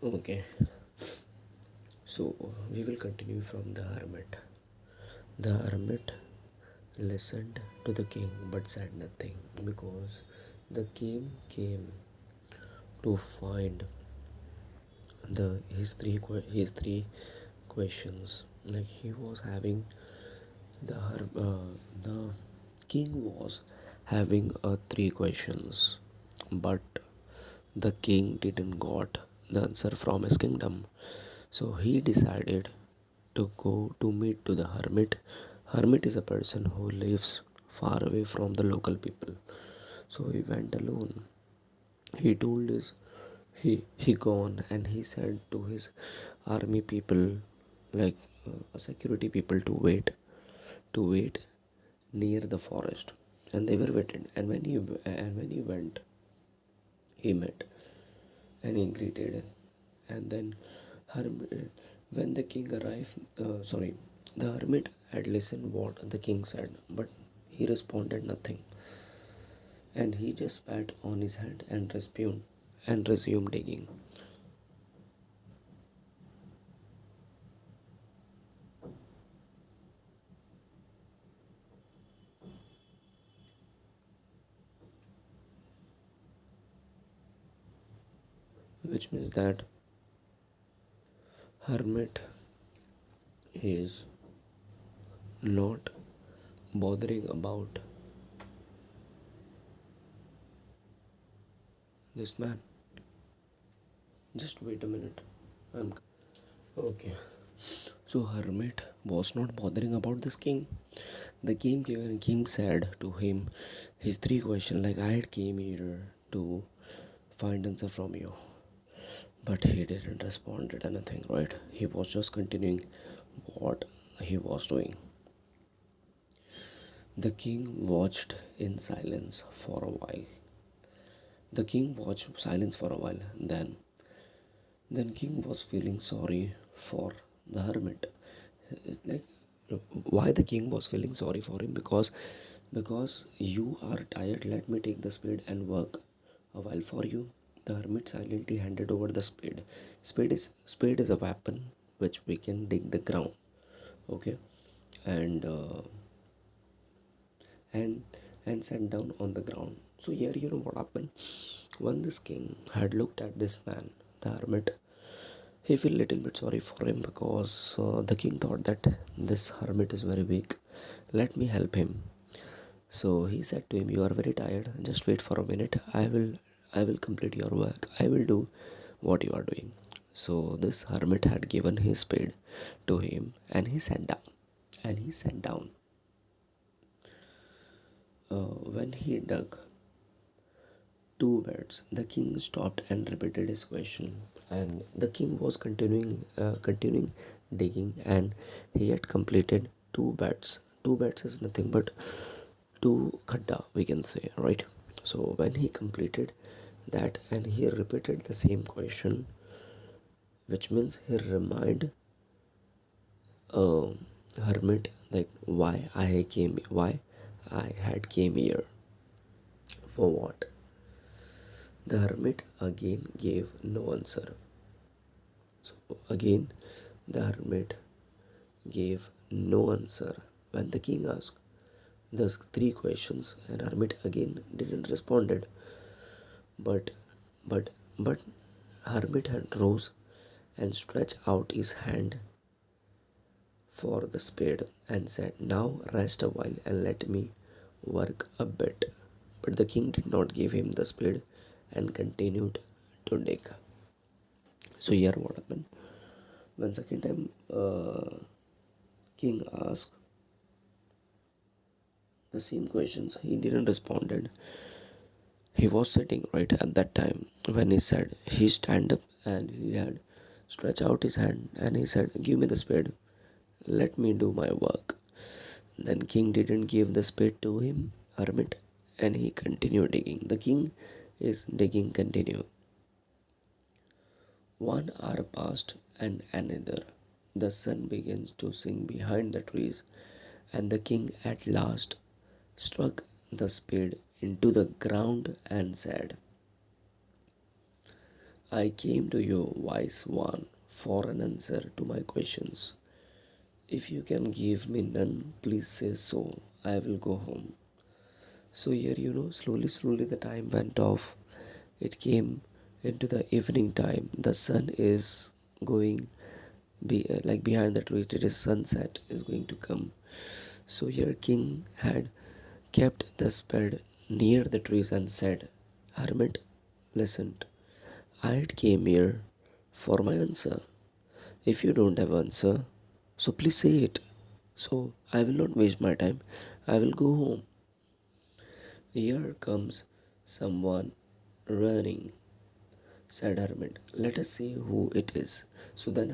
Okay, so we will continue from the hermit. The hermit listened to the king but said nothing because the king came to find his three questions. Like he was having the king was having three questions, but the king didn't got the answer from his kingdom. So he decided to go to meet to the hermit. Hermit is a person who lives far away from the local people. So he went alone. He told his he gone and he said to his army people, like security people, to wait near the forest, and they were waiting. And when he went, he met and he greeted, and then when the king arrived, the hermit had listened what the king said, but he responded nothing, and he just pat on his hand and resumed digging. Which means that hermit is not bothering about this man. Just wait a minute. I'm okay. So hermit was not bothering about this king. The king said to him his three questions, like I had came here to find answer from you. But he didn't respond to anything, right? He was just continuing what he was doing. The king watched in silence for a while. The king watched silence for a while. Then king was feeling sorry for the hermit. Like why the king was feeling sorry for him? Because you are tired. Let me take the spade and work a while for you. The hermit silently handed over the spade. Spade is a weapon which we can dig the ground. Okay, and and and sat down on the ground. So here you know what happened. When this king had looked at this man, the hermit, he felt little bit sorry for him because the king thought that this hermit is very weak. Let me help him. So he said to him, "You are very tired. Just wait for a minute. I will complete your work. I will do what you are doing." So this hermit had given his spade to him, and he sat down. And he sat down. When he dug two beds, the king stopped and repeated his question. And the king was continuing digging, and he had completed two beds. Two beds is nothing but two khadda, we can say, right? So when he completed that, and he repeated the same question, which means he reminded a hermit like why I had came here, for what. The hermit again gave no answer. So again, the hermit gave no answer. When the king asked those three questions, and hermit again didn't responded. But but but hermit had rose and stretched out his hand for the spade and said, "Now rest a while and let me work a bit." But the king did not give him the spade and continued to dig. So here what happened? When second time king asked the same questions, he didn't responded. He was sitting right at that time when he said he stand up and he had stretched out his hand and he said, "Give me the spade. Let me do my work." Then king didn't give the spade to him, hermit, and he continued digging. The king is digging continue. 1 hour passed and another. The sun begins to sink behind the trees, and the king at last struck the spade into the ground and said, I came to you, wise one, for an answer to my questions. If you can give me none, please say so. I will go home. So here, slowly the time went off. It came into the evening time. The sun is going like behind the trees. It is sunset is going to come. So here, king had kept the spade near the trees and said, "Hermit, listen. I came here for my answer. If you don't have answer, so please say it. So I will not waste my time. I will go home." "Here comes someone running," said Hermit. "Let us see who it is." So then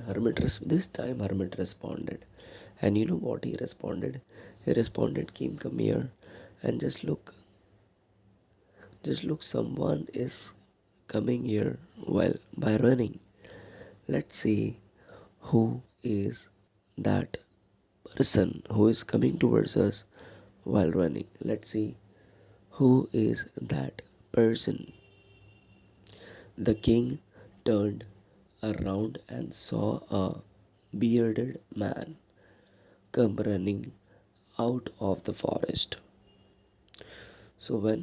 this time Hermit responded. And you know what he responded? He responded, "Kim, come here and just look, someone is coming here while by running. Let's see who is that person who is coming towards us while running. Let's see who is that person." The king turned around and saw a bearded man come running out of the forest. So when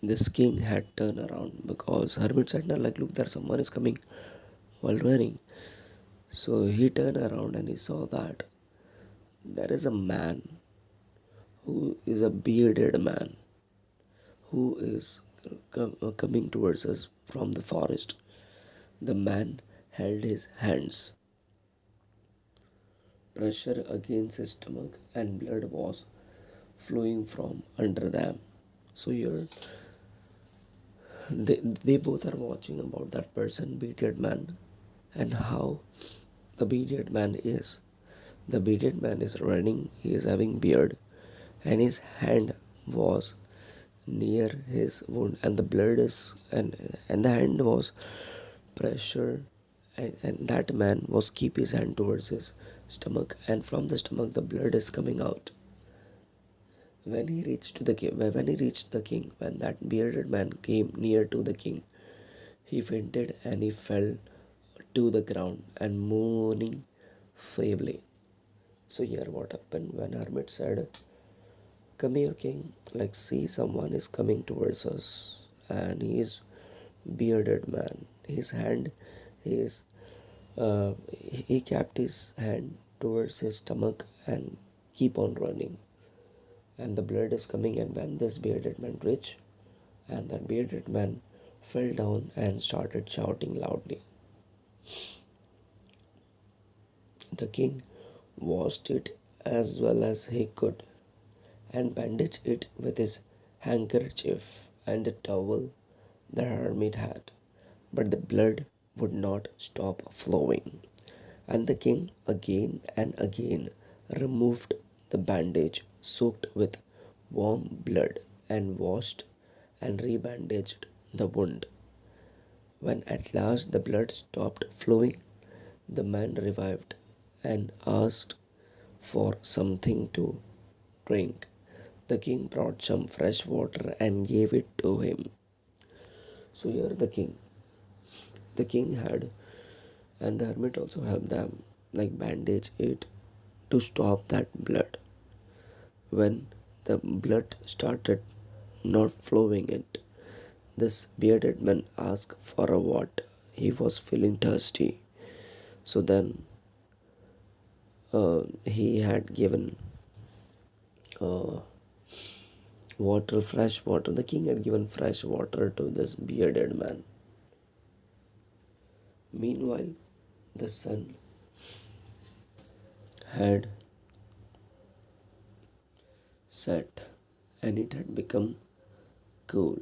this king had turned around, because Hermit said, "No, like, look, there someone is coming while running." So he turned around and he saw that there is a man who is a bearded man who is coming towards us from the forest. The man held his hands, pressure against his stomach, and blood was flowing from under them. So here they both are watching about that person, bearded man, and how the bearded man is. The bearded man is running, he is having beard, and his hand was near his wound, and the blood is and the hand was pressure, and that man was keep his hand towards his stomach, and from the stomach the blood is coming out. When that bearded man came near to the king, he fainted and he fell to the ground and moaning feebly. So here what happened when Hermit said, "Come here, king. Like, see, someone is coming towards us, and he is bearded man. His hand is he kept his hand towards his stomach and keep on running, and the blood is coming. And when this bearded man reached, and that bearded man fell down and started shouting loudly. The king washed it as well as he could and bandaged it with his handkerchief and the towel the hermit had, but the blood would not stop flowing. And the king again and again removed the bandage soaked with warm blood and washed and rebandaged the wound. When at last the blood stopped flowing, the man revived and asked for something to drink. The king brought some fresh water and gave it to him. So here the king had, and the hermit also helped them like bandage it to stop that blood. When the blood started not flowing it, this bearded man asked for a water. He was feeling thirsty. So then he had given uh, fresh water. The king had given fresh water to this bearded man. Meanwhile, the sun had set and it had become cool.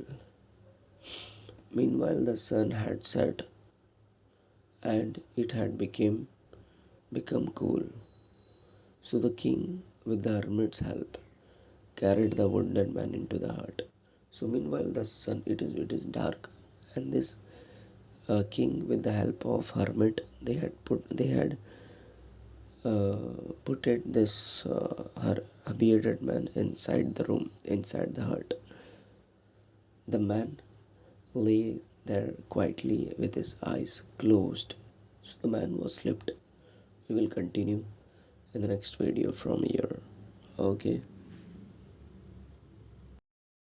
Meanwhile, the sun had set and it had become cool. So the king, with the hermit's help, carried the wounded man into the hut. So meanwhile, the sun it is dark, and this king, with the help of hermit, they had put it this her a bearded man inside the room, inside the hut. The man lay there quietly with his eyes closed. So the man was slept. We will continue in the next video from here. Okay.